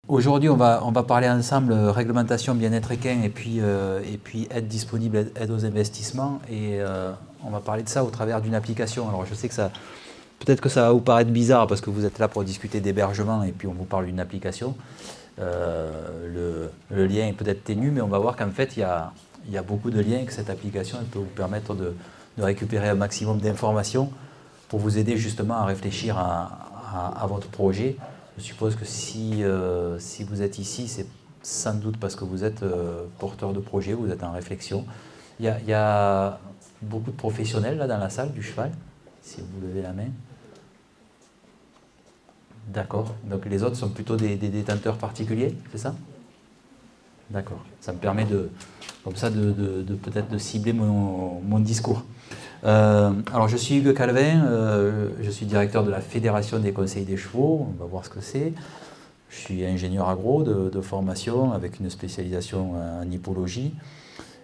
Aujourd'hui, on va parler ensemble réglementation bien-être équin et puis aide disponible, aide aux investissements. Et on va parler de ça au travers d'une application. Alors je sais que ça, peut-être que ça va vous paraître bizarre parce que vous êtes là pour discuter d'hébergement et puis on vous parle d'une application. Le lien est peut-être ténu, mais on va voir qu'en fait, il y a beaucoup de liens et que cette application elle peut vous permettre de récupérer un maximum d'informations pour vous aider justement à réfléchir à votre projet. Je suppose que si vous êtes ici, c'est sans doute parce que vous êtes porteur de projet, vous êtes en réflexion. Il y a beaucoup de professionnels là dans la salle du cheval, si vous levez la main. D'accord. Donc les autres sont plutôt des détenteurs particuliers, c'est ça? D'accord. Ça me permet comme ça de peut-être de cibler mon discours. Alors je suis Hugues Calvin, je suis directeur de la Fédération des conseils des chevaux, on va voir ce que c'est. Je suis ingénieur agro de formation avec une spécialisation en hippologie.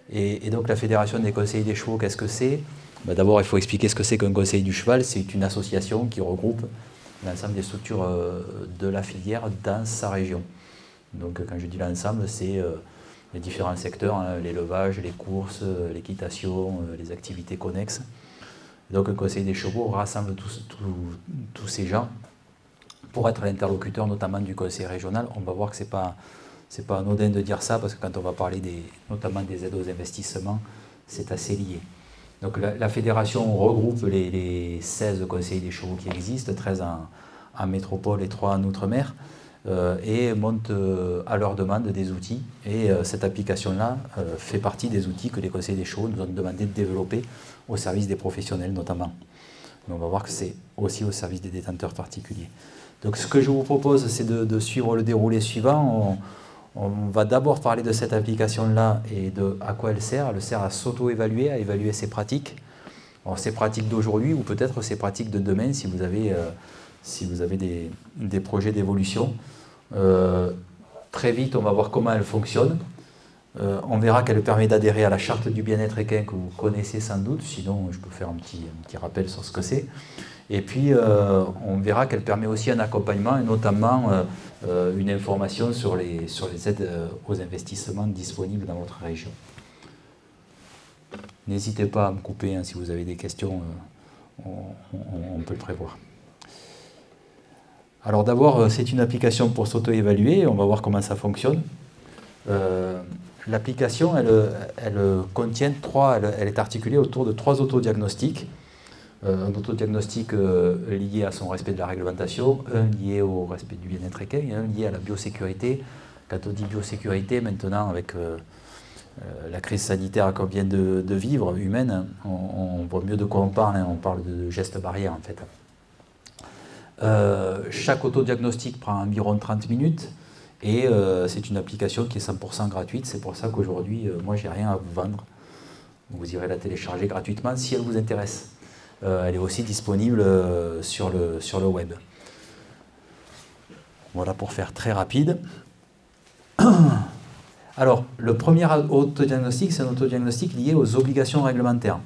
Et donc la Fédération des conseils des chevaux, qu'est-ce que c'est? D'abord il faut expliquer ce que c'est qu'un conseil du cheval. C'est une association qui regroupe l'ensemble des structures de la filière dans sa région. Donc quand je dis l'ensemble, c'est les différents secteurs, hein, l'élevage, les courses, l'équitation, les activités connexes. Donc le Conseil des chevaux rassemble tous ces gens pour être l'interlocuteur notamment du Conseil régional. On va voir que ce n'est pas anodin de dire ça parce que quand on va parler notamment des aides aux investissements, c'est assez lié. Donc la fédération regroupe les 16 conseils des chevaux qui existent, 13 en métropole et 3 en outre-mer. Et monte à leur demande des outils. Et cette application-là fait partie des outils que les conseils des chevaux nous ont demandé de développer au service des professionnels notamment. Mais on va voir que c'est aussi au service des détenteurs particuliers. Donc ce que je vous propose, c'est de suivre le déroulé suivant. On va d'abord parler de cette application-là et de à quoi elle sert. Elle sert à s'auto-évaluer, à évaluer ses pratiques. Alors, ses pratiques d'aujourd'hui ou peut-être ses pratiques de demain si vous avez des projets d'évolution. Très vite, on va voir comment elle fonctionne. On verra qu'elle permet d'adhérer à la charte du bien-être équin que vous connaissez sans doute, sinon je peux faire un petit rappel sur ce que c'est. Et puis, on verra qu'elle permet aussi un accompagnement et notamment une information sur les aides aux investissements disponibles dans votre région. N'hésitez pas à me couper hein, si vous avez des questions, on peut le prévoir. Alors d'abord, c'est une application pour s'auto-évaluer, on va voir comment ça fonctionne. L'application, elle contient elle est articulée autour de 3 autodiagnostics. Un autodiagnostic lié à son respect de la réglementation, un lié au respect du bien-être équin et un lié à la biosécurité. Quand on dit biosécurité, maintenant avec la crise sanitaire qu'on vient de vivre, humaine, on voit mieux de quoi on parle, hein, on parle de gestes barrières en fait. Chaque autodiagnostic prend environ 30 minutes et c'est une application qui est 100% gratuite. C'est pour ça qu'aujourd'hui, moi, j'ai rien à vous vendre. Vous irez la télécharger gratuitement si elle vous intéresse. Elle est aussi disponible sur le web. Voilà pour faire très rapide. Alors, le premier autodiagnostic, c'est un autodiagnostic lié aux obligations réglementaires.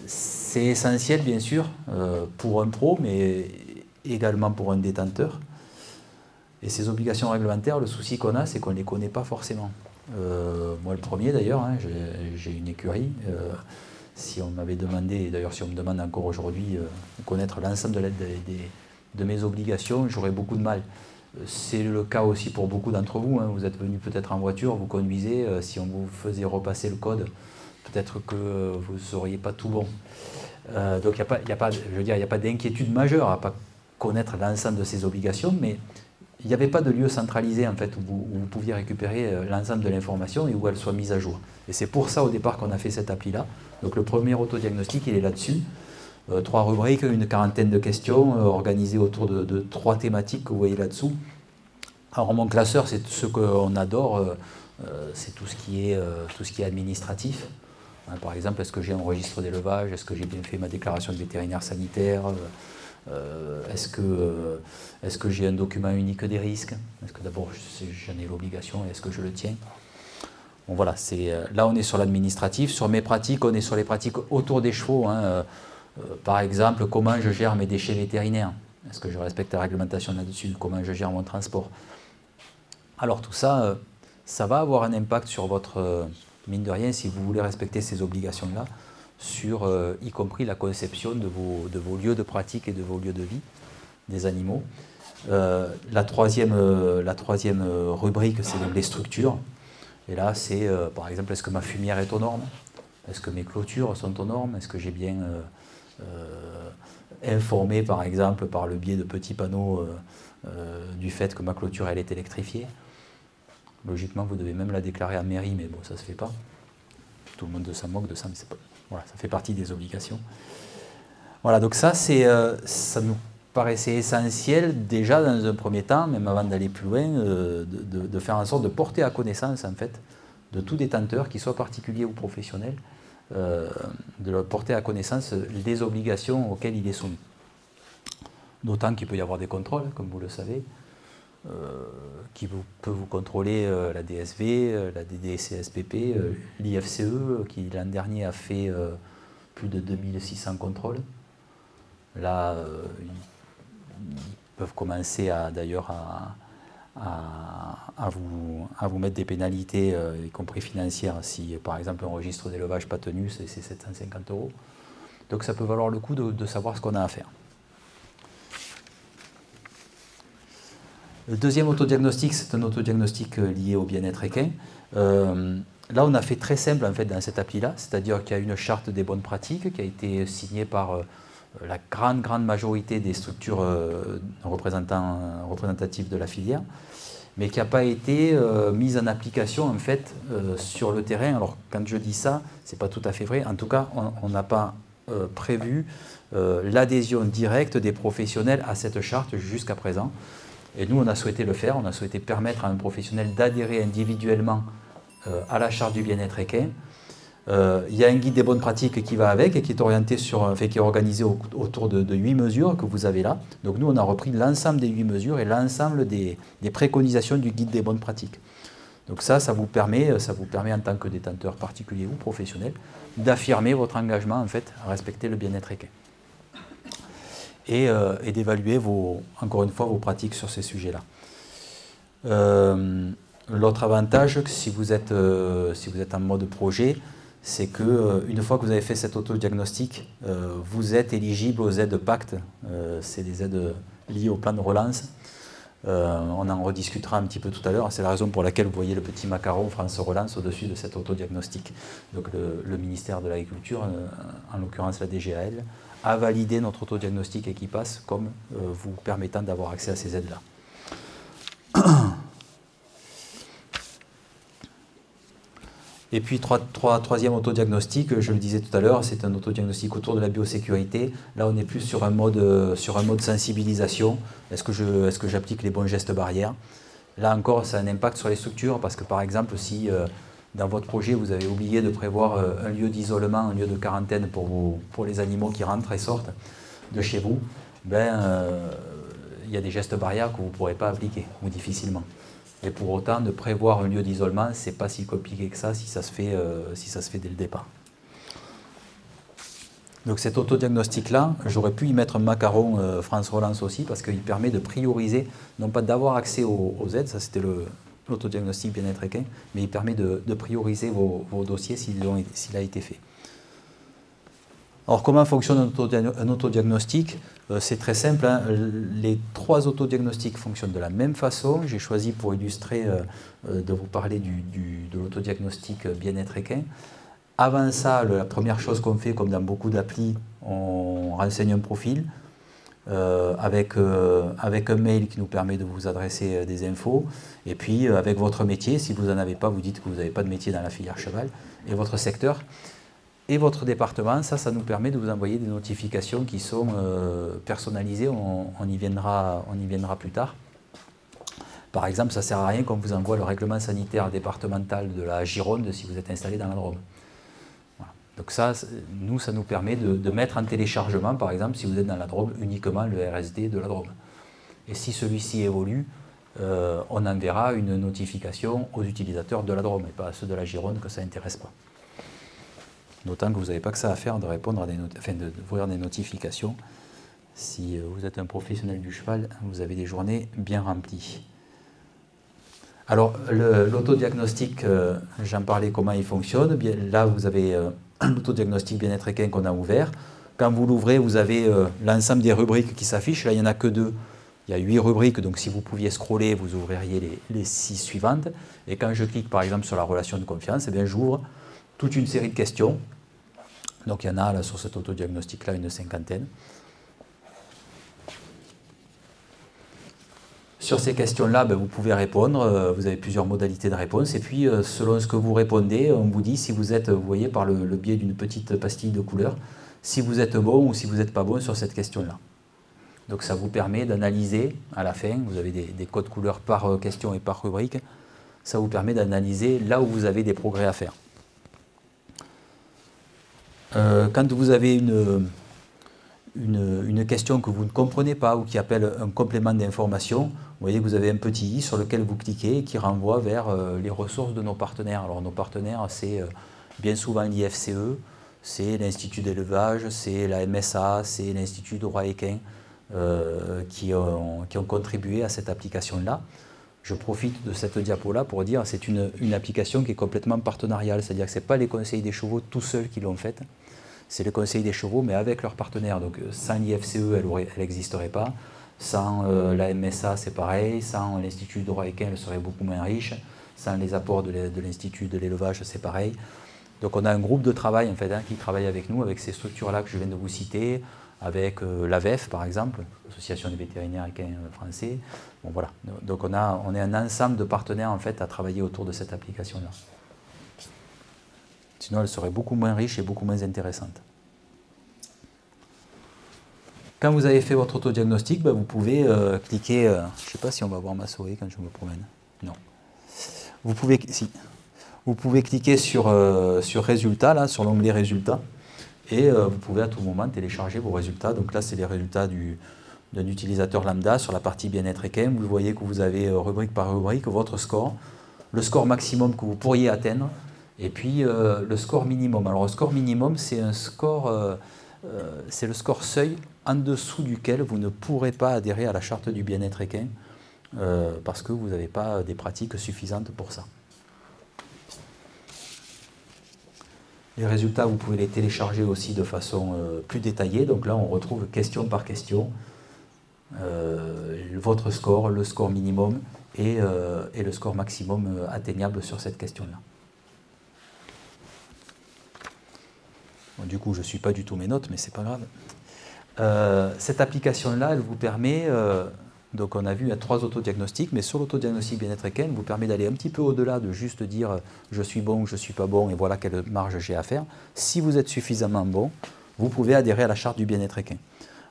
C'est essentiel, bien sûr, pour un pro, mais également pour un détenteur. Et ces obligations réglementaires, le souci qu'on a, c'est qu'on ne les connaît pas forcément. Moi, le premier, d'ailleurs, hein, j'ai une écurie. Si on m'avait demandé, et d'ailleurs si on me demande encore aujourd'hui, de connaître l'ensemble de mes obligations, j'aurais beaucoup de mal. C'est le cas aussi pour beaucoup d'entre vous. Hein. Vous êtes venus peut-être en voiture, vous conduisez. Si on vous faisait repasser le code, peut-être que vous ne sauriez pas tout bon. Donc il n'y a pas d'inquiétude majeure à ne pas connaître l'ensemble de ces obligations, mais il n'y avait pas de lieu centralisé en fait, où vous pouviez récupérer l'ensemble de l'information et où elle soit mise à jour. Et c'est pour ça au départ qu'on a fait cette appli-là. Donc le premier autodiagnostic, il est là-dessus. 3 rubriques, une quarantaine de questions organisées autour de 3 thématiques que vous voyez là-dessous. Alors mon classeur, c'est ce qu'on adore, c'est tout ce qui est administratif. Par exemple, est-ce que j'ai un registre d'élevage? Est-ce que j'ai bien fait ma déclaration de vétérinaire sanitaire? Est-ce que j'ai un document unique des risques? Est-ce que d'abord j'en ai l'obligation et est-ce que je le tiens? Bon voilà, là on est sur l'administratif. Sur mes pratiques, on est sur les pratiques autour des chevaux. Hein. Par exemple, comment je gère mes déchets vétérinaires? Est-ce que je respecte la réglementation là-dessus? Comment je gère mon transport? Alors tout ça, ça va avoir un impact sur votre, mine de rien, si vous voulez respecter ces obligations-là, sur y compris la conception de vos lieux de pratique et de vos lieux de vie des animaux. La troisième rubrique, c'est les structures. Et là, c'est par exemple, est-ce que ma fumière est aux normes? Est-ce que mes clôtures sont aux normes? Est-ce que j'ai bien informé, par exemple, par le biais de petits panneaux du fait que ma clôture elle est électrifiée? Logiquement, vous devez même la déclarer à mairie, mais bon, ça ne se fait pas. Tout le monde s'en moque de ça, mais pas, voilà, ça fait partie des obligations. Voilà, donc ça, ça nous paraissait essentiel déjà dans un premier temps, même avant d'aller plus loin, de faire en sorte de porter à connaissance en fait de tout détenteur, qu'il soit particulier ou professionnel, de leur porter à connaissance les obligations auxquelles il est soumis. D'autant qu'il peut y avoir des contrôles, comme vous le savez, qui peut vous contrôler la DSV, la DDCSPP, l'IFCE, qui l'an dernier a fait plus de 2600 contrôles. Là, ils peuvent commencer d'ailleurs à vous mettre des pénalités, y compris financières, si par exemple un registre d'élevage pas tenu, c'est 750 €. Donc ça peut valoir le coup de savoir ce qu'on a à faire. Le deuxième autodiagnostic, c'est un autodiagnostic lié au bien-être équin. Là, on a fait très simple en fait dans cette appli-là, c'est-à-dire qu'il y a une charte des bonnes pratiques qui a été signée par la grande majorité des structures représentatives de la filière, mais qui n'a pas été mise en application en fait sur le terrain. Alors quand je dis ça, c'est pas tout à fait vrai. En tout cas, on n'a pas prévu l'adhésion directe des professionnels à cette charte jusqu'à présent. Et nous, on a souhaité le faire. On a souhaité permettre à un professionnel d'adhérer individuellement à la charte du bien-être équin. Il y a un guide des bonnes pratiques qui va avec et qui est orienté qui est organisé autour de 8 mesures que vous avez là. Donc nous, on a repris l'ensemble des 8 mesures et l'ensemble des préconisations du guide des bonnes pratiques. Donc ça vous permet en tant que détenteur particulier ou professionnel d'affirmer votre engagement en fait à respecter le bien-être équin et d'évaluer encore une fois vos pratiques sur ces sujets-là. L'autre avantage, si vous êtes en mode projet, c'est qu'une fois que vous avez fait cet autodiagnostic, vous êtes éligible aux aides PACTE, c'est des aides liées au plan de relance. On en rediscutera un petit peu tout à l'heure, c'est la raison pour laquelle vous voyez le petit macaron France Relance au-dessus de cet autodiagnostic. Donc le ministère de l'Agriculture, en l'occurrence la DGAL, a validé notre autodiagnostic et qui passe comme vous permettant d'avoir accès à ces aides-là. Et puis, troisième autodiagnostic, je le disais tout à l'heure, c'est un autodiagnostic autour de la biosécurité. Là, on est plus sur un mode sensibilisation. Est-ce que j'applique les bons gestes barrières? Là encore, ça a un impact sur les structures parce que, par exemple, si dans votre projet, vous avez oublié de prévoir un lieu d'isolement, un lieu de quarantaine pour les animaux qui rentrent et sortent de chez vous, il y a des gestes barrières que vous ne pourrez pas appliquer, ou difficilement. Et pour autant, de prévoir un lieu d'isolement, ce n'est pas si compliqué que ça si ça se fait dès le départ. Donc cet autodiagnostic-là, j'aurais pu y mettre un macaron France Relance aussi, parce qu'il permet de prioriser, non pas d'avoir accès aux aides, ça c'était l'autodiagnostic bien-être équin, mais il permet de prioriser vos dossiers s'il a été fait. Alors comment fonctionne un autodiagnostic? C'est très simple, hein. Les 3 autodiagnostics fonctionnent de la même façon. J'ai choisi pour illustrer de vous parler de l'autodiagnostic bien-être équin. Avant ça, la première chose qu'on fait, comme dans beaucoup d'applis, on renseigne un profil avec un mail qui nous permet de vous adresser des infos. Et puis avec votre métier, si vous n'en avez pas, vous dites que vous n'avez pas de métier dans la filière cheval, et votre secteur. Et votre département, ça nous permet de vous envoyer des notifications qui sont personnalisées, on y viendra plus tard. Par exemple, ça ne sert à rien qu'on vous envoie le règlement sanitaire départemental de la Gironde si vous êtes installé dans la Drôme. Voilà. Donc ça nous permet de mettre en téléchargement, par exemple, si vous êtes dans la Drôme, uniquement le RSD de la Drôme. Et si celui-ci évolue, on enverra une notification aux utilisateurs de la Drôme et pas à ceux de la Gironde que ça n'intéresse pas. D'autant que vous n'avez pas que ça à faire de répondre à d'ouvrir des notifications Si vous êtes un professionnel du cheval, vous avez des journées bien remplies. Alors, l'autodiagnostic, j'en parlais comment il fonctionne. Bien, là, vous avez l'autodiagnostic bien-être équin qu'on a ouvert. Quand vous l'ouvrez, vous avez l'ensemble des rubriques qui s'affichent. Là, il n'y en a que 2. Il y a 8 rubriques, donc si vous pouviez scroller, vous ouvririez les 6 suivantes. Et quand je clique, par exemple, sur la relation de confiance, eh bien, j'ouvre toute une série de questions. Donc, il y en a là, sur cet autodiagnostic-là une cinquantaine. Sur ces questions-là, ben, vous pouvez répondre, vous avez plusieurs modalités de réponse, et puis selon ce que vous répondez, on vous dit si vous êtes, vous voyez par le biais d'une petite pastille de couleur, si vous êtes bon ou si vous n'êtes pas bon sur cette question-là. Donc ça vous permet d'analyser à la fin, vous avez des codes couleurs par question et par rubrique, ça vous permet d'analyser là où vous avez des progrès à faire. Quand vous avez une question que vous ne comprenez pas ou qui appelle un complément d'information, vous voyez que vous avez un petit i sur lequel vous cliquez et qui renvoie vers les ressources de nos partenaires. Alors nos partenaires, c'est bien souvent l'IFCE, c'est l'Institut d'élevage, c'est la MSA, c'est l'Institut de Roi Équin qui ont contribué à cette application-là. Je profite de cette diapo-là pour dire que c'est une application qui est complètement partenariale, c'est-à-dire que ce n'est pas les conseils des chevaux tout seuls qui l'ont faite, c'est le conseil des chevaux, mais avec leurs partenaires. Donc sans l'IFCE, elle n'existerait pas. Sans la MSA, c'est pareil. Sans l'Institut de Roi Équin, elle serait beaucoup moins riche. Sans les apports de l'Institut de l'élevage, c'est pareil. Donc on a un groupe de travail en fait, qui travaille avec nous, avec ces structures-là que je viens de vous citer, avec l'AVEF par exemple, l'Association des vétérinaires équins français. Bon, voilà. Donc on est un ensemble de partenaires en fait, à travailler autour de cette application-là. Sinon, elle serait beaucoup moins riche et beaucoup moins intéressante. Quand vous avez fait votre autodiagnostic, ben, vous pouvez cliquer, je ne sais pas si on va voir ma souris quand je me promène. Non. Vous pouvez cliquer sur Résultats, là, sur l'onglet Résultats, et vous pouvez à tout moment télécharger vos résultats. Donc là, c'est les résultats d'un utilisateur lambda sur la partie bien-être équin. Vous voyez que vous avez rubrique par rubrique votre score, le score maximum que vous pourriez atteindre, et puis le score minimum. Alors le score minimum, c'est un score, c'est le score seuil en dessous duquel vous ne pourrez pas adhérer à la charte du bien-être équin parce que vous n'avez pas des pratiques suffisantes pour ça. Les résultats, vous pouvez les télécharger aussi de façon plus détaillée. Donc là, on retrouve question par question votre score, le score minimum et le score maximum atteignable sur cette question-là. Bon, du coup, je ne suis pas du tout mes notes, mais ce n'est pas grave. Cette application-là, elle vous permet, donc on a vu 3 autodiagnostics, mais sur l'autodiagnostic bien-être équin, elle vous permet d'aller un petit peu au-delà de juste dire je suis bon ou je ne suis pas bon et voilà quelle marge j'ai à faire. Si vous êtes suffisamment bon, vous pouvez adhérer à la charte du bien-être équin.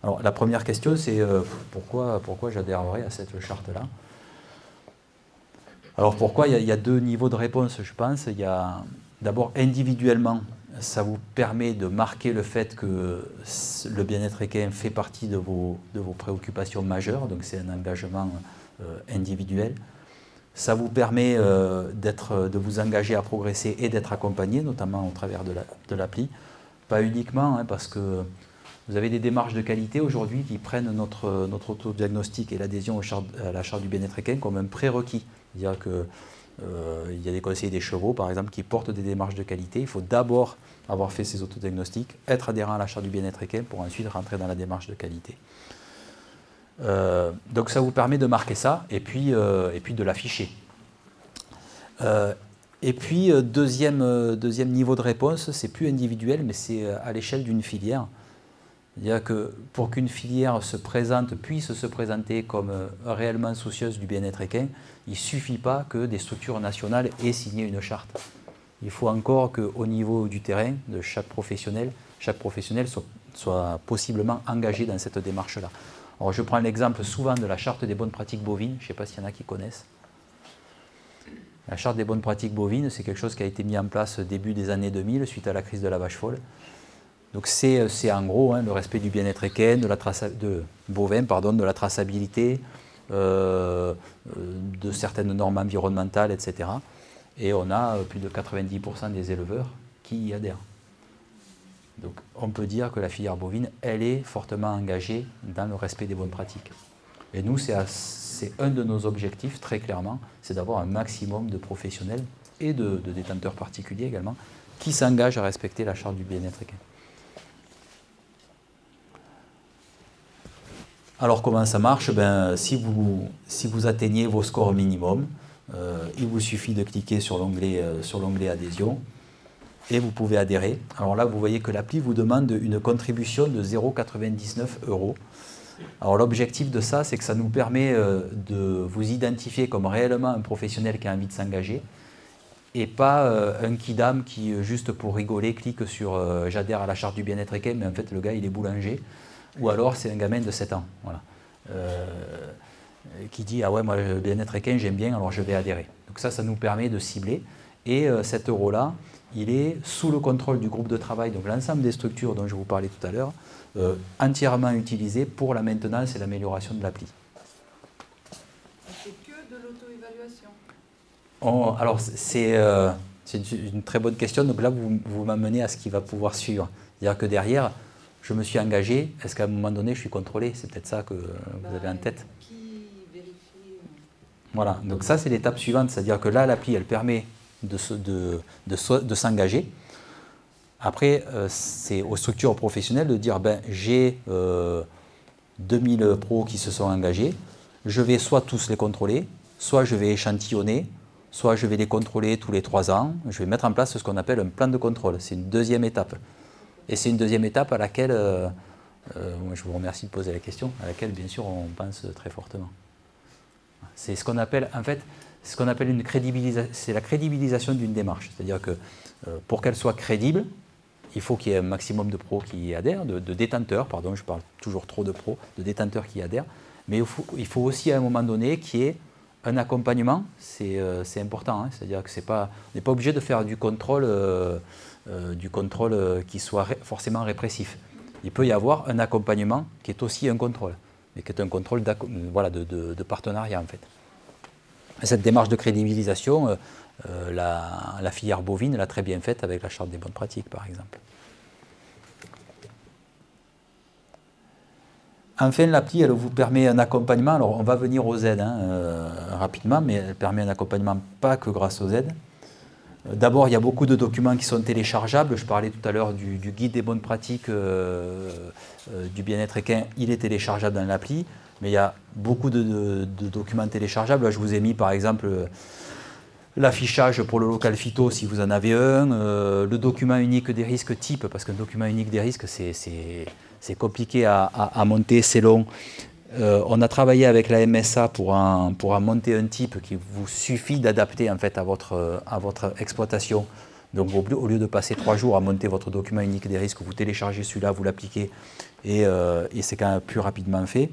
Alors la première question, c'est pourquoi j'adhérerais à cette charte-là? Alors pourquoi il y a 2 niveaux de réponse, je pense. Il y a d'abord individuellement, ça vous permet de marquer le fait que le bien-être équin fait partie de vos préoccupations majeures, donc c'est un engagement individuel. Ça vous permet de vous engager à progresser et d'être accompagné, notamment au travers de l'appli. Pas uniquement, parce que vous avez des démarches de qualité aujourd'hui qui prennent notre autodiagnostic et l'adhésion à la charte du bien-être équin comme un prérequis. C'est-à-dire que il y a des conseillers des chevaux, par exemple, qui portent des démarches de qualité. Il faut d'abord avoir fait ces autodiagnostics, être adhérent à la charte du bien-être équin pour ensuite rentrer dans la démarche de qualité. Donc ça vous permet de marquer ça et puis de l'afficher. Et puis deuxième niveau de réponse, c'est plus individuel, mais c'est à l'échelle d'une filière. C'est-à-dire que pour qu'une filière puisse se présenter comme réellement soucieuse du bien-être équin, il ne suffit pas que des structures nationales aient signé une charte. Il faut encore qu'au niveau du terrain, de chaque professionnel soit possiblement engagé dans cette démarche-là. Alors je prends l'exemple souvent de la charte des bonnes pratiques bovines, je ne sais pas s'il y en a qui connaissent. La charte des bonnes pratiques bovines, c'est quelque chose qui a été mis en place début des années 2000 suite à la crise de la vache folle. Donc c'est en gros le respect du bien-être équin, de la traçabilité, de certaines normes environnementales, etc. Et on a plus de 90% des éleveurs qui y adhèrent. Donc on peut dire que la filière bovine, elle est fortement engagée dans le respect des bonnes pratiques. Et nous, c'est un de nos objectifs, très clairement, c'est d'avoir un maximum de professionnels et de détenteurs particuliers également, qui s'engagent à respecter la charte du bien-être équin. Alors comment ça marche? Si vous atteignez vos scores minimum, il vous suffit de cliquer sur l'onglet adhésion et vous pouvez adhérer. Alors là, vous voyez que l'appli vous demande une contribution de 0,99 €. Alors l'objectif de ça, c'est que ça nous permet de vous identifier comme réellement un professionnel qui a envie de s'engager et pas un kidam qui, juste pour rigoler, clique sur j'adhère à la charte du bien-être équin, mais en fait le gars il est boulanger, ou alors c'est un gamin de 7 ans, voilà, qui dit ah ouais, moi le bien-être équin j'aime bien, alors je vais adhérer. Donc ça nous permet de cibler, et cet euro-là, il est sous le contrôle du groupe de travail, donc l'ensemble des structures dont je vous parlais tout à l'heure, entièrement utilisé pour la maintenance et l'amélioration de l'appli. C'est que de l'auto-évaluation. Alors c'est une très bonne question, donc là vous m'amenez à ce qui va pouvoir suivre. C'est-à-dire que derrière, je me suis engagé, est-ce qu'à un moment donné je suis contrôlé? C'est peut-être ça que vous avez en tête. Qui vérifie? Voilà, donc ça c'est l'étape suivante, c'est-à-dire que là l'appli elle permet de s'engager. Après, c'est aux structures professionnelles de dire j'ai 2000 pros qui se sont engagés, je vais soit tous les contrôler, soit je vais échantillonner, soit je vais les contrôler tous les 3 ans. Je vais mettre en place ce qu'on appelle un plan de contrôle. C'est une deuxième étape. Et c'est une deuxième étape à laquelle, moi je vous remercie de poser la question, à laquelle bien sûr on pense très fortement. C'est ce qu'on appelle, en fait, une crédibilisation, c'est la crédibilisation d'une démarche. C'est-à-dire que pour qu'elle soit crédible, il faut qu'il y ait un maximum de pros qui y adhèrent, de détenteurs, pardon, je parle toujours trop de pros, de détenteurs qui y adhèrent, mais il faut aussi à un moment donné qu'il y ait un accompagnement, c'est important, hein, c'est-à-dire que on n'est pas obligé de faire du contrôle qui soit forcément répressif. Il peut y avoir un accompagnement qui est aussi un contrôle, mais qui est un contrôle de partenariat en fait. Cette démarche de crédibilisation, la filière bovine l'a très bien faite avec la charte des bonnes pratiques, par exemple. Enfin, l'appli, elle vous permet un accompagnement. Alors, on va venir aux aides rapidement, mais elle permet un accompagnement pas que grâce aux aides. D'abord, il y a beaucoup de documents qui sont téléchargeables. Je parlais tout à l'heure du guide des bonnes pratiques du bien-être équin. Il est téléchargeable dans l'appli, mais il y a beaucoup de documents téléchargeables. Là, je vous ai mis, par exemple, l'affichage pour le local phyto, si vous en avez un, le document unique des risques type, parce qu'un document unique des risques, c'est compliqué à monter, c'est long. On a travaillé avec la MSA pour en monter un type qui vous suffit d'adapter en fait à votre exploitation. Donc au lieu de passer 3 jours à monter votre document unique des risques, vous téléchargez celui-là, vous l'appliquez et c'est quand même plus rapidement fait.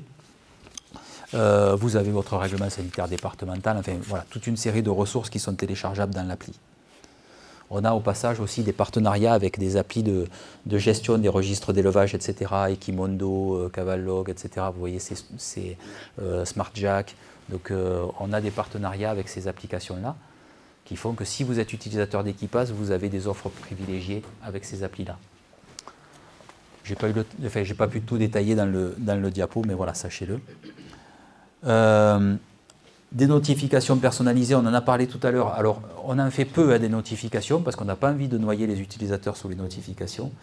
Vous avez votre règlement sanitaire départemental, enfin voilà, toute une série de ressources qui sont téléchargeables dans l'appli. On a au passage aussi des partenariats avec des applis de gestion des registres d'élevage, etc., Equimondo, Cavallog, etc. Vous voyez, c'est SmartJack. Donc on a des partenariats avec ces applications-là qui font que si vous êtes utilisateur d'Equipas, vous avez des offres privilégiées avec ces applis-là. Je n'ai pas pu tout détailler dans le diapo, mais voilà, sachez-le. Des notifications personnalisées, on en a parlé tout à l'heure. Alors, on en fait peu des notifications parce qu'on n'a pas envie de noyer les utilisateurs sous les notifications.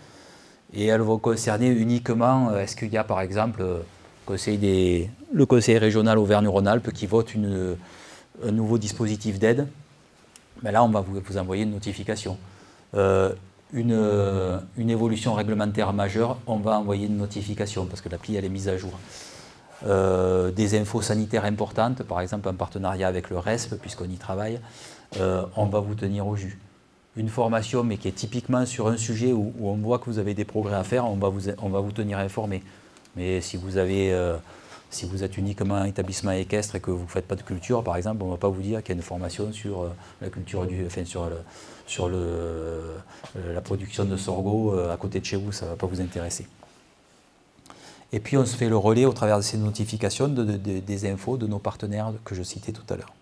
Et elles vont concerner uniquement, est-ce qu'il y a par exemple le conseil régional Auvergne-Rhône-Alpes qui vote un nouveau dispositif d'aide. Ben là, on va vous envoyer une notification. Une évolution réglementaire majeure, on va envoyer une notification parce que l'appli elle est mise à jour. Des infos sanitaires importantes, par exemple en partenariat avec le RESP, puisqu'on y travaille, on va vous tenir au jus. Une formation, mais qui est typiquement sur un sujet où on voit que vous avez des progrès à faire, on va vous tenir informé. Mais si vous êtes uniquement un établissement équestre et que vous ne faites pas de culture, par exemple, on ne va pas vous dire qu'il y a une formation sur la culture sur la production de sorgho à côté de chez vous, ça ne va pas vous intéresser. Et puis on se fait le relais au travers de ces notifications des infos de nos partenaires que je citais tout à l'heure.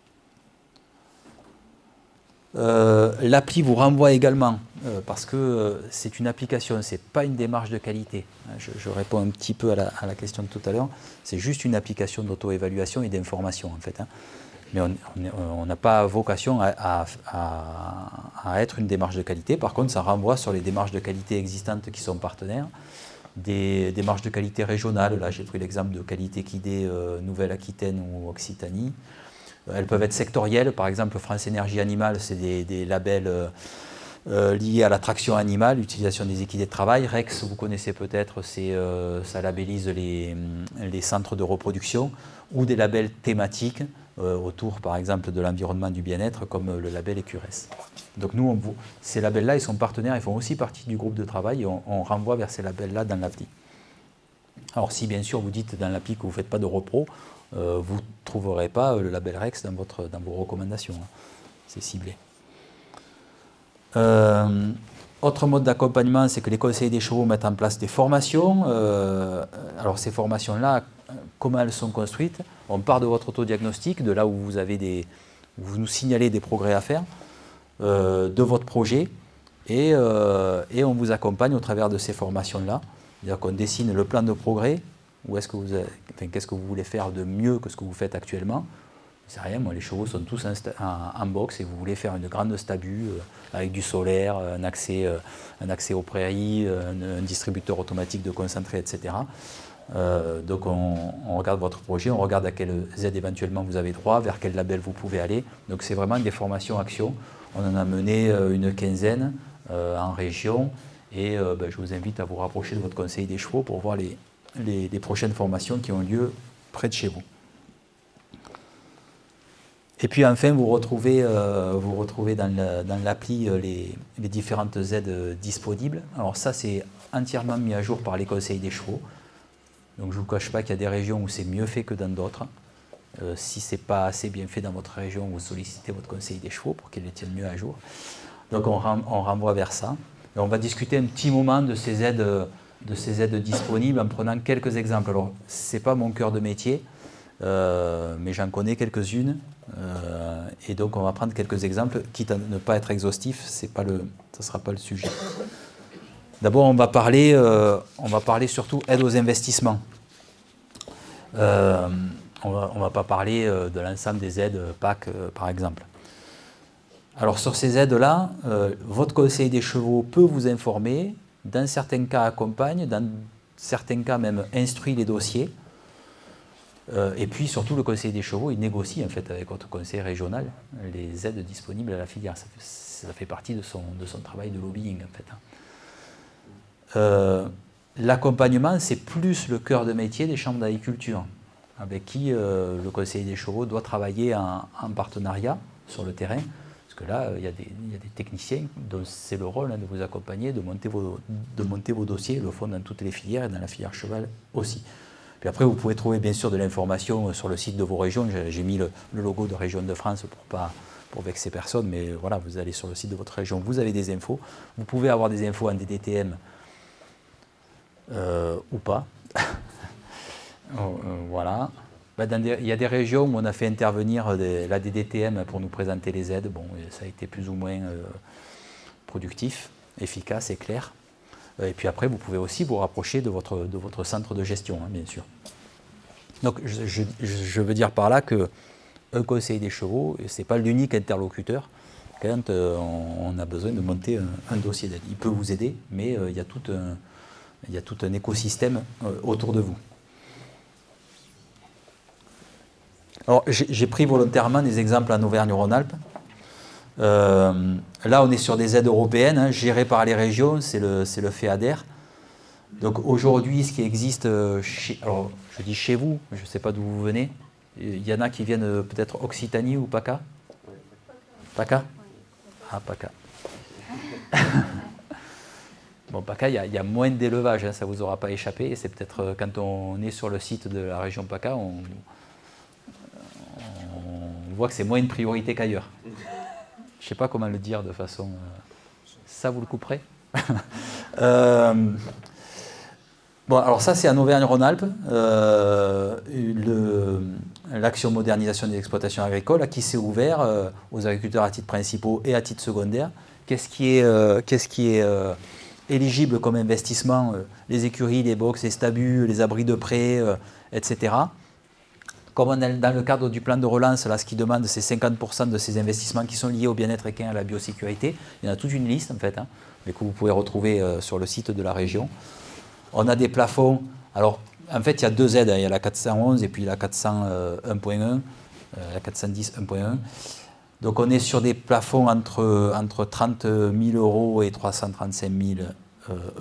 L'appli vous renvoie également, parce que c'est une application, ce n'est pas une démarche de qualité. Je réponds un petit peu à la question de tout à l'heure. C'est juste une application d'auto-évaluation et d'information, en fait. Hein. Mais on n'a pas vocation à être une démarche de qualité. Par contre, ça renvoie sur les démarches de qualité existantes qui sont partenaires, des démarches de qualité régionales. Là, j'ai pris l'exemple de Qualité Quidé, Nouvelle-Aquitaine ou Occitanie. Elles peuvent être sectorielles. Par exemple, France Énergie Animale, c'est des labels liés à l'attraction animale, l'utilisation des équidés de travail. REX, vous connaissez peut-être, ça labellise les centres de reproduction, ou des labels thématiques autour, par exemple, de l'environnement du bien-être, comme le label EQRS. Donc nous, ces labels-là, ils sont partenaires, ils font aussi partie du groupe de travail, et on renvoie vers ces labels-là dans l'appli. Alors si, bien sûr, vous dites dans l'appli que vous ne faites pas de repro, vous ne trouverez pas le label REX dans vos recommandations. Hein. C'est ciblé. Autre mode d'accompagnement, c'est que les conseillers des chevaux mettent en place des formations. Alors ces formations-là, comment elles sont construites? On part de votre autodiagnostic, de là où vous nous signalez des progrès à faire, de votre projet, et on vous accompagne au travers de ces formations-là. C'est-à-dire qu'on dessine le plan de progrès, qu'est-ce que vous voulez faire de mieux que ce que vous faites actuellement. C'est rien, moi les chevaux sont tous en box et vous voulez faire une grande stabu avec du solaire, un accès aux prairies, un distributeur automatique de concentré, etc. Donc on regarde votre projet, on regarde à quelles aides éventuellement vous avez droit, vers quel label vous pouvez aller. Donc c'est vraiment des formations actions. On en a mené une quinzaine en région et je vous invite à vous rapprocher de votre conseil des chevaux pour voir les prochaines formations qui ont lieu près de chez vous. Et puis enfin, vous retrouvez dans l'appli les différentes aides disponibles. Alors ça, c'est entièrement mis à jour par les conseils des chevaux. Donc je ne vous cache pas qu'il y a des régions où c'est mieux fait que dans d'autres. Si ce n'est pas assez bien fait dans votre région, vous sollicitez votre conseil des chevaux pour qu'il les tienne mieux à jour. Donc on renvoie vers ça. Et on va discuter un petit moment de ces aides disponibles en prenant quelques exemples. Alors, ce n'est pas mon cœur de métier, mais j'en connais quelques-unes. Et donc, on va prendre quelques exemples, quitte à ne pas être exhaustif, ça ne sera pas le sujet. D'abord, on va parler surtout aide aux investissements. On ne va pas parler de l'ensemble des aides PAC, par exemple. Alors, sur ces aides-là, votre conseiller des chevaux peut vous informer, dans certains cas accompagne, dans certains cas même instruit les dossiers. Et puis surtout le conseiller des chevaux, il négocie en fait avec votre conseiller régional les aides disponibles à la filière. Ça fait partie de son travail de lobbying en fait. L'accompagnement, c'est plus le cœur de métier des chambres d'agriculture, avec qui le conseiller des chevaux doit travailler en partenariat sur le terrain. Parce que là, il y a des techniciens dont c'est le rôle de vous accompagner, de monter vos dossiers, le font dans toutes les filières et dans la filière cheval aussi. Puis après, vous pouvez trouver bien sûr de l'information sur le site de vos régions. J'ai mis le logo de Région de France pour vexer personne, mais voilà, vous allez sur le site de votre région, vous avez des infos. Vous pouvez avoir des infos en DDTM ou pas. Voilà. Il y a des régions où on a fait intervenir la DDTM pour nous présenter les aides. Bon, ça a été plus ou moins productif, efficace et clair. Et puis après, vous pouvez aussi vous rapprocher de votre centre de gestion, hein, bien sûr. Donc, je veux dire par là qu'un conseiller des chevaux, ce n'est pas l'unique interlocuteur quand on a besoin de monter un dossier d'aide. Il peut vous aider, mais il y a tout un écosystème autour de vous. Alors, j'ai pris volontairement des exemples en Auvergne-Rhône-Alpes. Là, on est sur des aides européennes, hein, gérées par les régions, c'est le FEADER. Donc aujourd'hui, ce qui existe alors je dis chez vous, je ne sais pas d'où vous venez. Il y en a qui viennent peut-être Occitanie ou PACA? PACA? Ah, PACA. Bon, PACA, il y a moins d'élevage, hein, ça ne vous aura pas échappé. C'est peut-être quand on est sur le site de la région PACA, on voit que c'est moins une priorité qu'ailleurs. Je ne sais pas comment le dire de façon... Ça, vous le couperez. Bon, alors ça, c'est en Auvergne-Rhône-Alpes. l'action modernisation des exploitations agricoles, qui s'est ouvert aux agriculteurs à titre principal et à titre secondaire. Qu'est-ce qui est éligible comme investissement, les écuries, les box, les stabus, les abris de prêt, etc. Comme on est dans le cadre du plan de relance, là, ce qui demande, c'est 50% de ces investissements qui sont liés au bien-être équin et à la biosécurité. Il y en a toute une liste, en fait, mais que vous pouvez retrouver sur le site de la région. On a des plafonds. Alors, en fait, il y a deux aides. Il y a la 411 et puis la 401.1, la 410 1.1. Donc, on est sur des plafonds entre 30 000 € et 335 000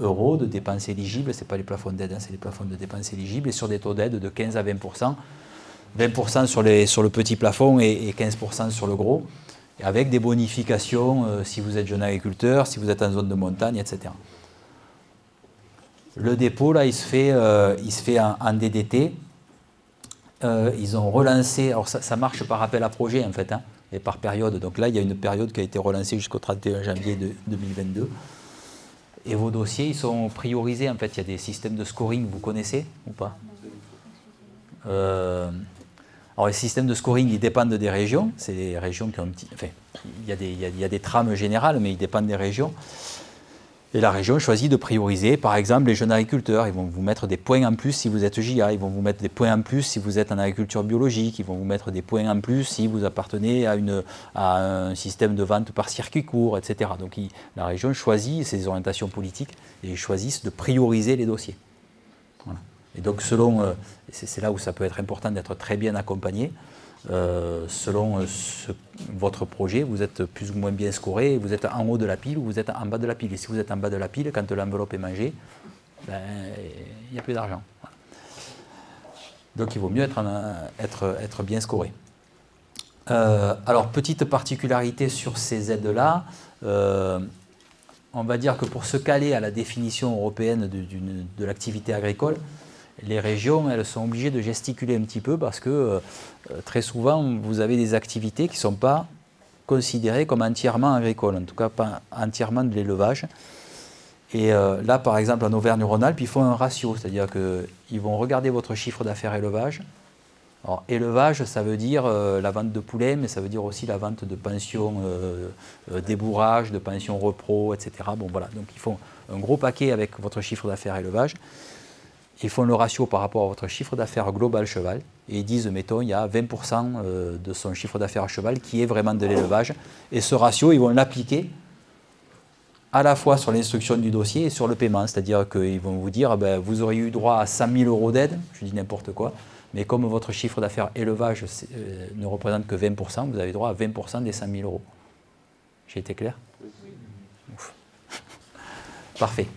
€ de dépenses éligibles. Ce n'est pas les plafonds d'aide, c'est les plafonds de dépenses éligibles. Et sur des taux d'aide de 15 à 20%. 20% sur le petit plafond et 15% sur le gros, et avec des bonifications si vous êtes jeune agriculteur, si vous êtes en zone de montagne, etc. Le dépôt, là, il se fait en DDT. Ils ont relancé, alors ça marche par appel à projet, en fait, et par période. Donc là, il y a une période qui a été relancée jusqu'au 31 janvier 2022. Et vos dossiers, ils sont priorisés, en fait. Il y a des systèmes de scoring, vous connaissez ou pas? Alors les systèmes de scoring, ils dépendent des régions. C'est les régions qui ont un petit... Enfin, il y a des trames générales, mais ils dépendent des régions. Et la région choisit de prioriser, par exemple, les jeunes agriculteurs. Ils vont vous mettre des points en plus si vous êtes JA. Ils vont vous mettre des points en plus si vous êtes en agriculture biologique. Ils vont vous mettre des points en plus si vous appartenez à un système de vente par circuit court, etc. Donc la région choisit ses orientations politiques et ils choisissent de prioriser les dossiers. Voilà. Et donc, c'est là où ça peut être important d'être très bien accompagné. Selon votre projet, vous êtes plus ou moins bien scoré, vous êtes en haut de la pile ou vous êtes en bas de la pile. Et si vous êtes en bas de la pile, quand l'enveloppe est mangée, il n'y a plus d'argent. Voilà. Donc, il vaut mieux être bien scoré. Alors, petite particularité sur ces aides-là, on va dire que pour se caler à la définition européenne de l'activité agricole, les régions, elles sont obligées de gesticuler un petit peu parce que très souvent, vous avez des activités qui ne sont pas considérées comme entièrement agricoles, en tout cas pas entièrement de l'élevage. Et là, par exemple, en Auvergne-Rhône-Alpes, ils font un ratio, c'est-à-dire qu'ils vont regarder votre chiffre d'affaires élevage. Alors, élevage, ça veut dire la vente de poulets, mais ça veut dire aussi la vente de pensions débourrage, de pensions repro, etc. Bon, voilà. Donc, ils font un gros paquet avec votre chiffre d'affaires élevage. Ils font le ratio par rapport à votre chiffre d'affaires global cheval. Et ils disent, mettons, il y a 20% de son chiffre d'affaires cheval qui est vraiment de l'élevage. Et ce ratio, ils vont l'appliquer à la fois sur l'instruction du dossier et sur le paiement. C'est-à-dire qu'ils vont vous dire, ben, vous auriez eu droit à 100 000 € d'aide, je dis n'importe quoi, mais comme votre chiffre d'affaires élevage ne représente que 20%, vous avez droit à 20% des 100 000 €. J'ai été clair? Ouf. Parfait.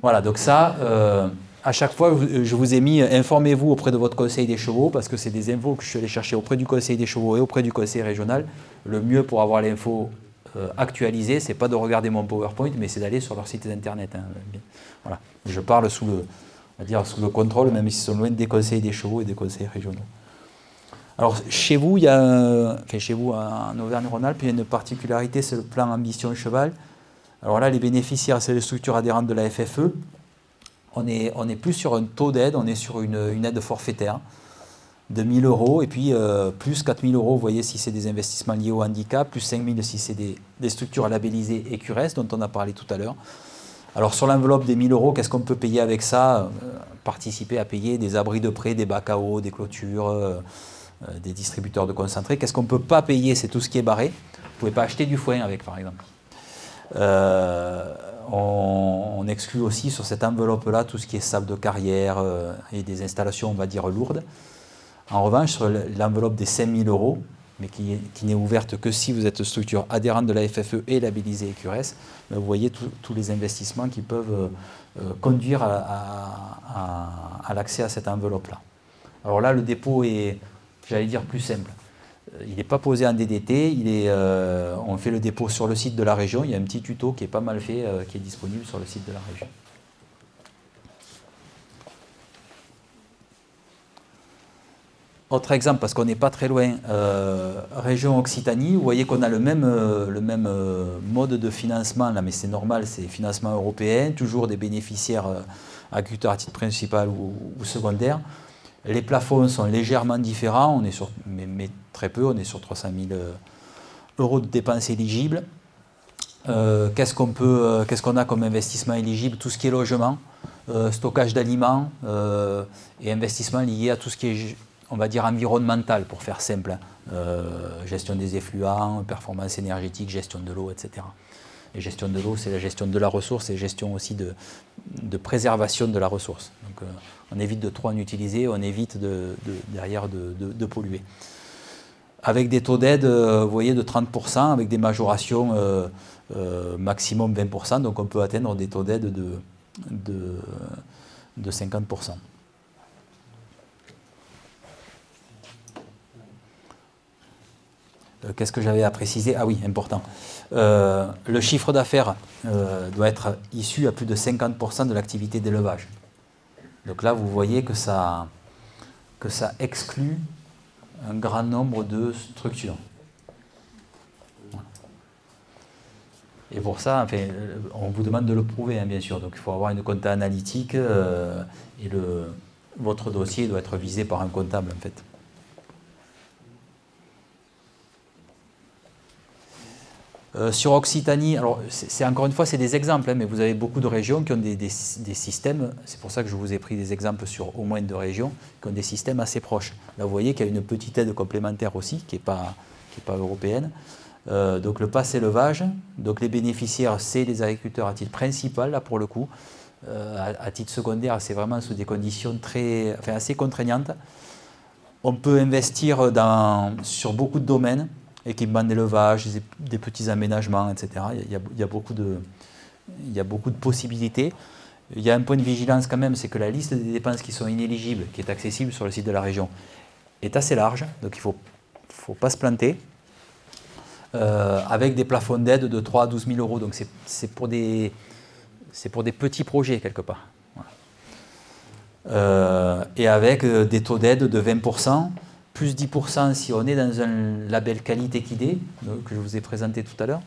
Voilà, donc ça, à chaque fois, je vous ai mis, informez-vous auprès de votre conseil des chevaux, parce que c'est des infos que je suis allé chercher auprès du conseil des chevaux et auprès du conseil régional. Le mieux pour avoir l'info actualisée, ce n'est pas de regarder mon PowerPoint, mais c'est d'aller sur leur site internet. Voilà. Je parle sous le contrôle, même s'ils sont loin des conseils des chevaux et des conseils régionaux. Alors, chez vous, chez vous, en Auvergne-Rhône-Alpes, il y a une particularité, c'est le plan Ambition Cheval. Alors là, les bénéficiaires, c'est les structures adhérentes de la FFE. On est plus sur un taux d'aide, on est sur une aide forfaitaire de 1 000 € et puis plus 4 000 €, vous voyez, si c'est des investissements liés au handicap, plus 5 000 si c'est des structures labellisées EQRS, dont on a parlé tout à l'heure. Alors sur l'enveloppe des 1 000 €, qu'est-ce qu'on peut payer avec ça? Participer à payer des abris de prêt, des bacs à eau, des clôtures, des distributeurs de concentrés. Qu'est-ce qu'on ne peut pas payer? C'est tout ce qui est barré. Vous ne pouvez pas acheter du foin avec, par exemple. On exclut aussi sur cette enveloppe-là tout ce qui est sable de carrière et des installations, on va dire, lourdes. En revanche, sur l'enveloppe des 5 000 €, mais qui n'est ouverte que si vous êtes structure adhérente de la FFE et labellisée EQRS, vous voyez tous les investissements qui peuvent conduire à l'accès à cette enveloppe-là. Alors là, le dépôt est, j'allais dire, plus simple. Il n'est pas posé en DDT, on fait le dépôt sur le site de la région. Il y a un petit tuto qui est pas mal fait, qui est disponible sur le site de la région. Autre exemple, parce qu'on n'est pas très loin, région Occitanie, vous voyez qu'on a le même mode de financement, là, mais c'est normal, c'est financement européen, toujours des bénéficiaires agriculteurs à titre principal ou secondaire. Les plafonds sont légèrement différents, on est sur, mais très peu, on est sur 300 000 euros de dépenses éligibles. Qu'est-ce qu'on a comme investissement éligible? Tout ce qui est logement, stockage d'aliments et investissement lié à tout ce qui est, on va dire, environnemental, pour faire simple. Gestion des effluents, performance énergétique, gestion de l'eau, etc. Et gestion de l'eau, c'est la gestion de la ressource et gestion aussi de préservation de la ressource. Donc, on évite de trop en utiliser, on évite derrière de polluer. Avec des taux d'aide, vous voyez, de 30%, avec des majorations maximum 20%, donc on peut atteindre des taux d'aide de 50%. Qu'est-ce que j'avais à préciser? Ah oui, important. Le chiffre d'affaires doit être issu à plus de 50% de l'activité d'élevage. Donc là, vous voyez que ça exclut un grand nombre de structures. Voilà. Et pour ça, enfin, on vous demande de le prouver, hein, bien sûr. Donc il faut avoir une compta analytique et votre dossier doit être visé par un comptable, en fait. Sur Occitanie, alors encore une fois, c'est des exemples, hein, mais vous avez beaucoup de régions qui ont des systèmes, c'est pour ça que je vous ai pris des exemples sur au moins 2 régions, qui ont des systèmes assez proches. Là, vous voyez qu'il y a une petite aide complémentaire aussi, qui n'est pas européenne. Donc le pass élevage, donc les bénéficiaires, c'est les agriculteurs à titre principal, là pour le coup. À titre secondaire, c'est vraiment sous des conditions assez contraignantes. On peut investir sur beaucoup de domaines, équipement d'élevage, des petits aménagements, etc. Il y a beaucoup de possibilités. Il y a un point de vigilance quand même, c'est que la liste des dépenses qui sont inéligibles, qui est accessible sur le site de la région, est assez large, donc il ne faut pas se planter, avec des plafonds d'aide de 3 à 12 000 euros. Donc c'est pour des petits projets quelque part. Voilà. Et avec des taux d'aide de 20%, plus 10% si on est dans un label qualité équidé, que je vous ai présenté tout à l'heure,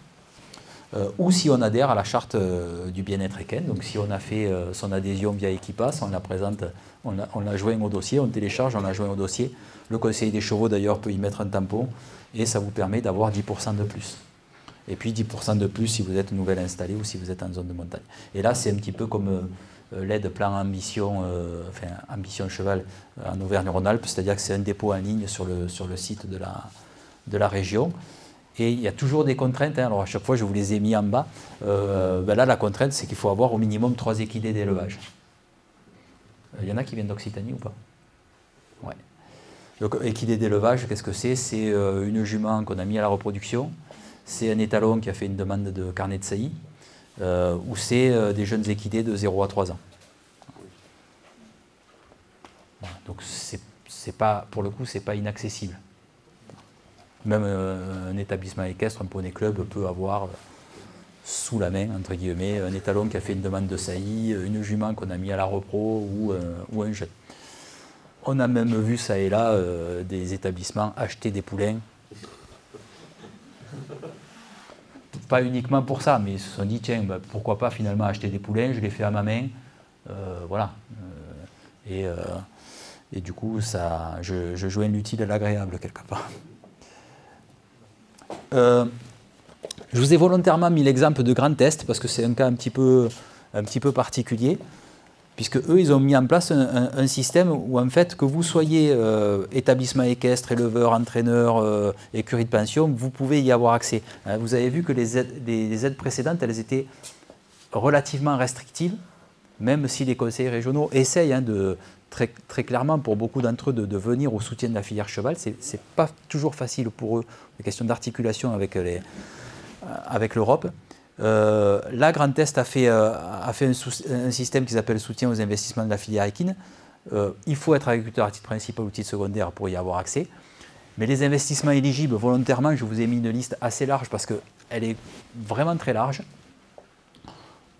ou si on adhère à la charte du bien-être équin. Donc si on a fait son adhésion via Equipass, on la présente, on la joint au dossier, on télécharge, on la joint au dossier. Le conseiller des chevaux d'ailleurs peut y mettre un tampon et ça vous permet d'avoir 10% de plus. Et puis 10% de plus si vous êtes nouvelle installée ou si vous êtes en zone de montagne. Et là c'est un petit peu comme l'aide plan ambition, ambition cheval en Auvergne-Rhône-Alpes, c'est-à-dire que c'est un dépôt en ligne sur le site de la région. Et il y a toujours des contraintes, hein. Alors à chaque fois je vous les ai mis en bas. Là la contrainte c'est qu'il faut avoir au minimum 3 équidés d'élevage. Il y en a qui viennent d'Occitanie ou pas? Ouais. Donc équidé d'élevage, qu'est-ce que c'est? C'est une jument qu'on a mis à la reproduction, c'est un étalon qui a fait une demande de carnet de saillie, ou c'est des jeunes équidés de 0 à 3 ans. Voilà. Donc pour le coup, c'est pas inaccessible. Même un établissement équestre, un poney club peut avoir sous la main, entre guillemets, un étalon qui a fait une demande de saillie, une jument qu'on a mis à la repro ou un jeune. On a même vu ça et là des établissements acheter des poulains. Pas uniquement pour ça, mais ils se sont dit, tiens, pourquoi pas finalement acheter des poulains, je les fais à ma main. Voilà. Et du coup, je joins l'utile à l'agréable quelque part. Je vous ai volontairement mis l'exemple de Grand Est, parce que c'est un cas un petit peu particulier, puisque eux, ils ont mis en place un système où, en fait, que vous soyez établissement équestre, éleveur, entraîneur, écurie de pension, vous pouvez y avoir accès. Vous avez vu que les aides précédentes, elles étaient relativement restrictives, même si les conseillers régionaux essayent très, très clairement, pour beaucoup d'entre eux, de venir au soutien de la filière cheval. Ce n'est pas toujours facile pour eux, les questions d'articulation avec l'Europe. Là, Grand Est a fait un système qui s'appelle soutien aux investissements de la filière équine. Il faut être agriculteur à titre principal ou titre secondaire pour y avoir accès. Mais les investissements éligibles, volontairement, je vous ai mis une liste assez large parce qu'elle est vraiment très large.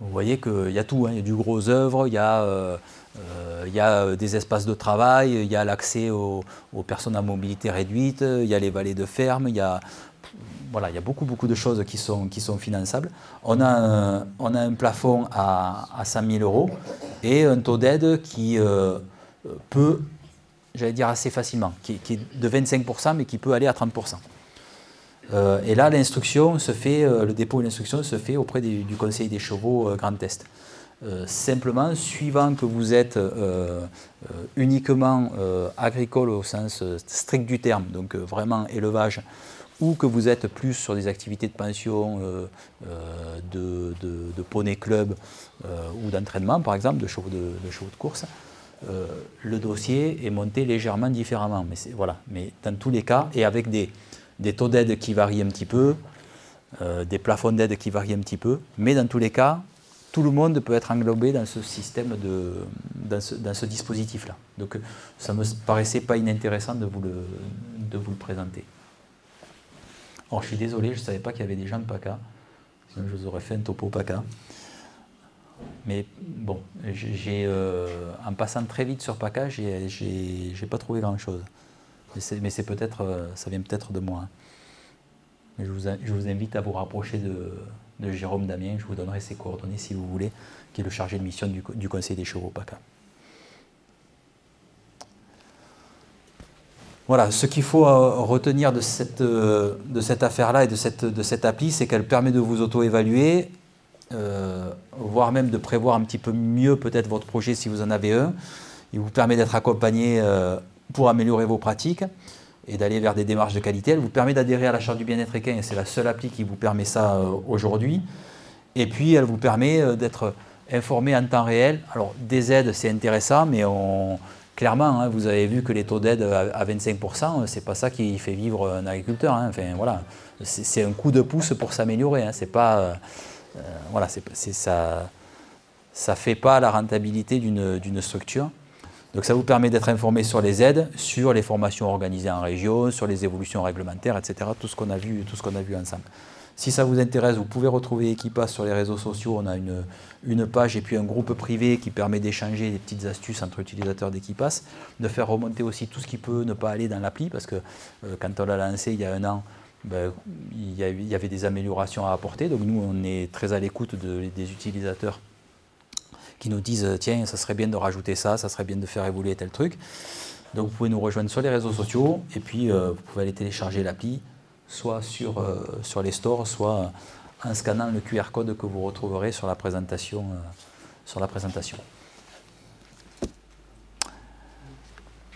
Vous voyez qu'il y a tout, hein. Il y a du gros œuvre, il y a des espaces de travail, il y a l'accès aux personnes à mobilité réduite, il y a les vallées de ferme, il y a beaucoup de choses qui sont finançables. On a un plafond à 100 000 € et un taux d'aide qui peut j'allais dire assez facilement, qui est de 25%, mais qui peut aller à 30%. Et là, l'instruction se fait, le dépôt de l'instruction se fait auprès du Conseil des chevaux Grand Est. Simplement, suivant que vous êtes uniquement agricole au sens strict du terme, donc vraiment élevage, ou que vous êtes plus sur des activités de pension, de poney club ou d'entraînement, par exemple, de chevaux de course, le dossier est monté légèrement différemment. Mais, voilà. Mais dans tous les cas, et avec des taux d'aide qui varient un petit peu, des plafonds d'aide qui varient un petit peu, mais dans tous les cas, tout le monde peut être englobé dans ce système, dans ce dispositif-là. Donc ça ne me paraissait pas inintéressant de vous le présenter. Alors je suis désolé, je ne savais pas qu'il y avait des gens de PACA, sinon je vous aurais fait un topo PACA. Mais bon, en passant très vite sur PACA, j'ai pas trouvé grand-chose. Mais c'est peut-être, ça vient peut-être de moi. Mais je vous invite à vous rapprocher de Jérôme Damien, je vous donnerai ses coordonnées si vous voulez, qui est le chargé de mission du Conseil des chevaux PACA. Voilà, ce qu'il faut retenir de cette affaire-là et de cette appli, c'est qu'elle permet de vous auto-évaluer, voire même de prévoir un petit peu mieux peut-être votre projet si vous en avez un. Il vous permet d'être accompagné pour améliorer vos pratiques et d'aller vers des démarches de qualité. Elle vous permet d'adhérer à la Charte du bien-être équin, et c'est la seule appli qui vous permet ça aujourd'hui. Et puis elle vous permet d'être informé en temps réel. Alors des aides, c'est intéressant, mais clairement, hein, vous avez vu que les taux d'aide à 25%, c'est pas ça qui fait vivre un agriculteur. Hein. Enfin, voilà. C'est un coup de pouce pour s'améliorer. Hein. C'est pas, voilà, ça fait pas la rentabilité d'une structure. Donc ça vous permet d'être informé sur les aides, sur les formations organisées en région, sur les évolutions réglementaires, etc. Tout ce qu'on a vu ensemble. Si ça vous intéresse, vous pouvez retrouver Equipas sur les réseaux sociaux. On a une page et puis un groupe privé qui permet d'échanger des petites astuces entre utilisateurs d'Equipas, de faire remonter aussi tout ce qui peut ne pas aller dans l'appli, parce que quand on l'a lancé il y a un an, ben, il y avait des améliorations à apporter. Donc nous, on est très à l'écoute des utilisateurs qui nous disent « Tiens, ça serait bien de rajouter ça serait bien de faire évoluer tel truc ». Donc vous pouvez nous rejoindre sur les réseaux sociaux et puis vous pouvez aller télécharger l'appli, soit sur les stores, soit en scannant le QR code que vous retrouverez sur la présentation.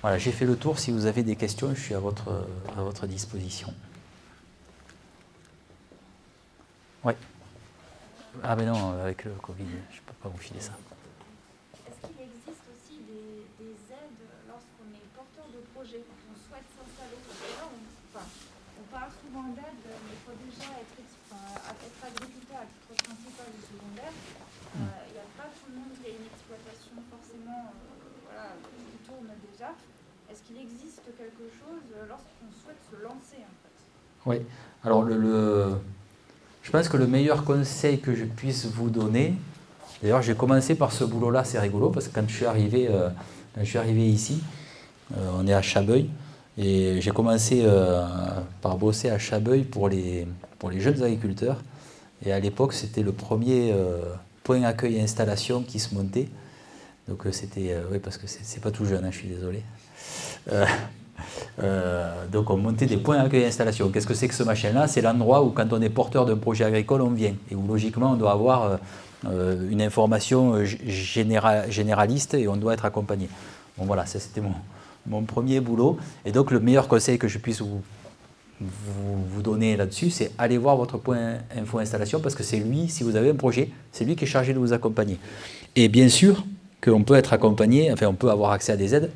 Voilà, j'ai fait le tour. Si vous avez des questions, je suis à votre disposition. Oui. Ah ben non, avec le Covid, je ne peux pas vous filer ça. Est-ce qu'il existe aussi des aides lorsqu'on est porteur de projet, quand on souhaite s'installer? Parce que là, on parle souvent d'aide, mais il faut déjà être agriculteur à titre principal ou secondaire. Il n'y a pas tout le monde qui a une exploitation forcément qui tourne déjà. Est-ce qu'il existe quelque chose lorsqu'on souhaite se lancer en fait? Oui, alors je pense que le meilleur conseil que je puisse vous donner, d'ailleurs j'ai commencé par ce boulot-là, c'est rigolo, parce que quand je suis arrivé ici, on est à Chabeuil, et j'ai commencé par bosser à Chabeuil pour les jeunes agriculteurs, et à l'époque c'était le premier point accueil et installation qui se montait, donc c'était, oui parce que c'est pas tout jeune, hein, je suis désolé. Donc on montait des points d'accueil et installation. Qu'est-ce que c'est que ce machin-là? C'est l'endroit où quand on est porteur d'un projet agricole, on vient. Et où logiquement on doit avoir une information généraliste et on doit être accompagné. Bon voilà, ça c'était mon premier boulot. Et donc le meilleur conseil que je puisse vous donner là-dessus, c'est aller voir votre point info installation, parce que c'est lui, si vous avez un projet, c'est lui qui est chargé de vous accompagner. Et bien sûr qu'on peut être accompagné, enfin on peut avoir accès à des aides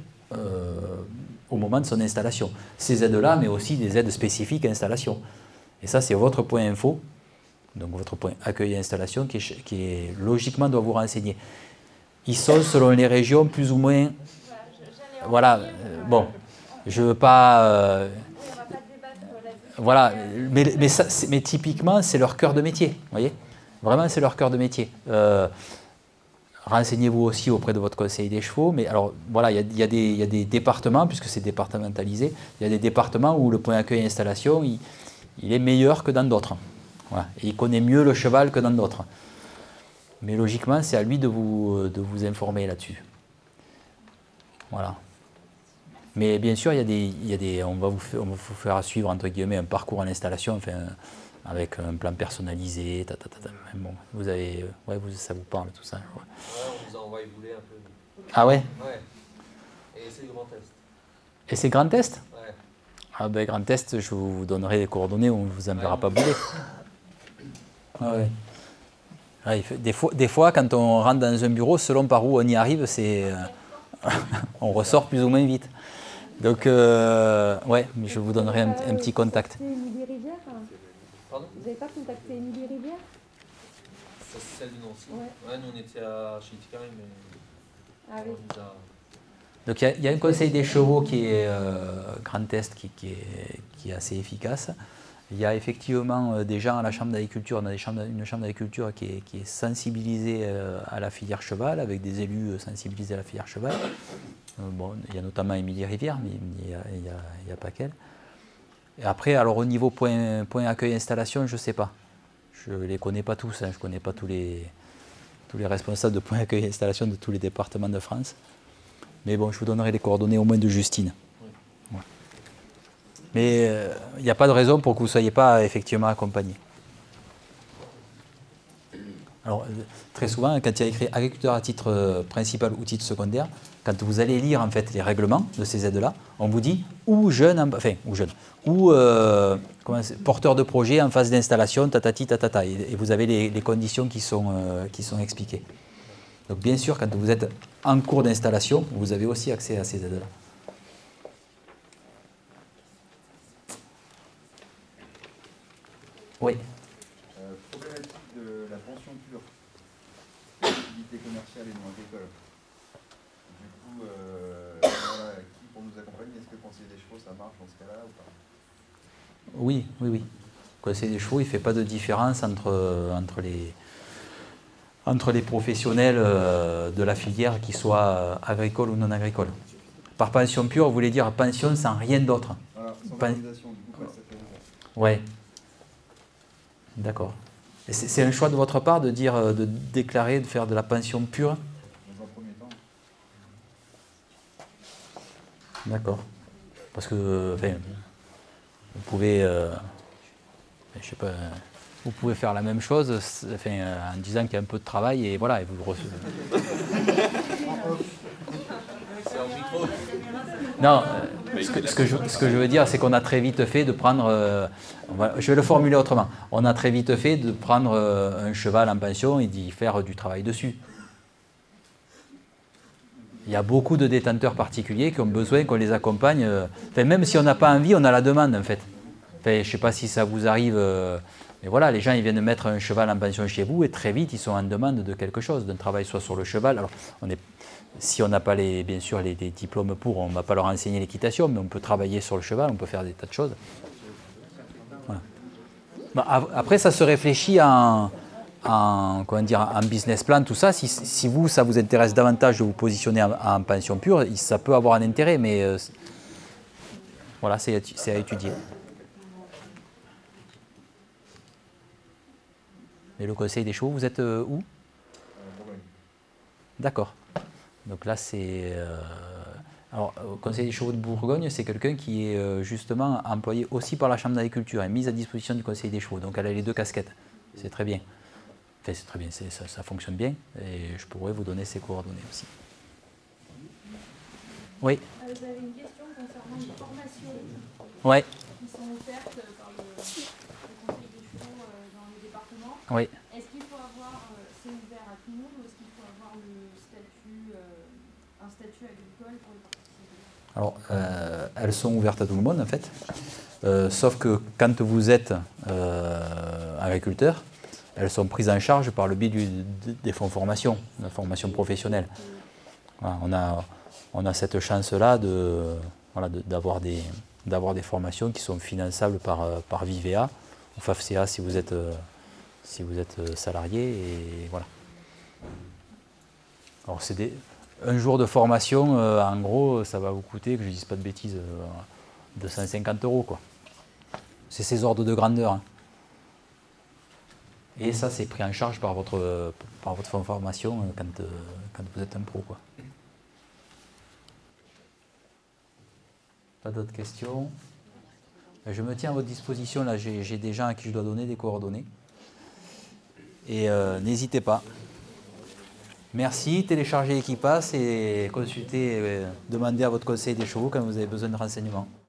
au moment de son installation. Ces aides-là, mais aussi des aides spécifiques à installation. Et ça, c'est votre point info, donc votre point accueil et installation, qui logiquement doit vous renseigner. Ils sont, selon les régions, plus ou moins... Voilà, bon, je ne veux pas... voilà, mais typiquement, c'est leur cœur de métier, vous voyez? Vraiment, c'est leur cœur de métier. Renseignez-vous aussi auprès de votre conseil des chevaux. Mais alors, voilà, il y a des départements, puisque c'est départementalisé, il y a des départements où le point accueil et installation, il est meilleur que dans d'autres. Voilà. Et il connaît mieux le cheval que dans d'autres. Mais logiquement, c'est à lui de vous informer là-dessus. Voilà. Mais bien sûr, on va vous faire suivre entre guillemets un parcours en installation, enfin, avec un plan personnalisé. Bon, vous avez, ouais, ça vous parle tout ça. Ouais. On vous a envoyé bouler un peu. Ah ouais? Ouais. Et c'est le Grand Est. Et c'est Grand Est? Ouais. Ah ben Grand Est, je vous donnerai les coordonnées, on ne vous enverra pas bouler. Ah ouais. Ouais, des fois, quand on rentre dans un bureau, selon par où on y arrive, on ressort plus ou moins vite. Donc, ouais, mais je vous donnerai un petit contact. Émilie Rivière. Pardon? Vous n'avez pas contacté Émilie Rivière? C'est celle de Nancy. Ouais. Nous on était chez Iticaille, mais Ah oui. on nous a... Donc il y a un conseil des chevaux qui est Grand Est, qui est assez efficace. Il y a effectivement des gens à la chambre d'agriculture, on a une chambre d'agriculture qui est sensibilisée à la filière cheval, avec des élus sensibilisés à la filière cheval. Bon, il y a notamment Émilie Rivière, mais il n'y a pas qu'elle. Et après, alors au niveau point accueil installation, je ne sais pas. Je ne les connais pas tous, hein. Je ne connais pas tous les responsables de point accueil installation de tous les départements de France. Mais bon, je vous donnerai les coordonnées au moins de Justine. Ouais. Mais il n'y a pas de raison pour que vous ne soyez pas effectivement accompagné. Alors, très souvent, quand il y a écrit agriculteur à titre principal ou titre secondaire, quand vous allez lire en fait les règlements de ces aides-là, on vous dit ou porteur de projet en phase d'installation, tatati tatata, et vous avez les conditions qui sont expliquées. Donc bien sûr, quand vous êtes en cours d'installation, vous avez aussi accès à ces aides-là. Oui. Problématique de la pension pure, l'activité commerciale et non agricole. Du coup, voilà, qui pour nous accompagner? Est-ce que le conseil des chevaux, ça marche dans ce cas-là ou pas? Oui. Le conseil des chevaux, il ne fait pas de différence entre les professionnels de la filière, qu'ils soient agricoles ou non agricoles. Par pension pure, vous voulez dire pension sans rien d'autre? Voilà, sans valorisation, du coup, ça fait deux. Ouais. D'accord. Et c'est un choix de votre part de déclarer, de faire de la pension pure? Dans un premier temps. D'accord. Parce que, enfin, vous pouvez, je sais pas, vous pouvez faire la même chose, en disant qu'il y a un peu de travail et voilà, et vous le recevez. C'est en micro. Non, ce que je veux dire, c'est qu'on a très vite fait de prendre, je vais le formuler autrement, on a très vite fait de prendre un cheval en pension et d'y faire du travail dessus. Il y a beaucoup de détenteurs particuliers qui ont besoin qu'on les accompagne, même si on n'a pas envie, on a la demande en fait. Je ne sais pas si ça vous arrive, mais voilà, les gens ils viennent mettre un cheval en pension chez vous et très vite ils sont en demande de quelque chose, d'un travail soit sur le cheval. Alors, si on n'a pas bien sûr les diplômes pour, on ne va pas leur enseigner l'équitation, mais on peut travailler sur le cheval, on peut faire des tas de choses. Voilà. Après, ça se réfléchit en business plan, tout ça. Si ça vous intéresse davantage de vous positionner en pension pure, ça peut avoir un intérêt, mais voilà, c'est à étudier. Et le conseil des chevaux, vous êtes où? D'accord. Donc là, c'est... alors, au conseil des chevaux de Bourgogne, c'est quelqu'un qui est justement employé aussi par la Chambre d'agriculture et mise à disposition du conseil des chevaux. Donc elle a les deux casquettes. C'est très bien. Enfin, c'est très bien, ça fonctionne bien. Et je pourrais vous donner ses coordonnées aussi. Oui. Vous avez une question concernant les formations Oui. qui sont offertes par le conseil des chevaux dans les départements. Oui. Est-ce qu'il faut avoir, c'est ouvert à tout le monde ou est-ce qu'il faut avoir un statut agricole pour y participer? Alors, elles sont ouvertes à tout le monde en fait. Sauf que quand vous êtes agriculteur, elles sont prises en charge par le biais des fonds formation, de la formation professionnelle. Voilà, on a cette chance-là d'avoir des formations qui sont finançables par Vivea ou FAFCA si vous êtes salarié. Et voilà. Alors c'est un jour de formation, en gros, ça va vous coûter, que je ne dise pas de bêtises, 250 €, quoi. C'est ces ordres de grandeur. Hein. Et ça, c'est pris en charge par votre fonds de formation quand vous êtes un pro, quoi. Pas d'autres questions? Je me tiens à votre disposition. Là, j'ai des gens à qui je dois donner des coordonnées. Et n'hésitez pas. Merci. Téléchargez Equipass et consultez, demandez à votre conseil des chevaux quand vous avez besoin de renseignements.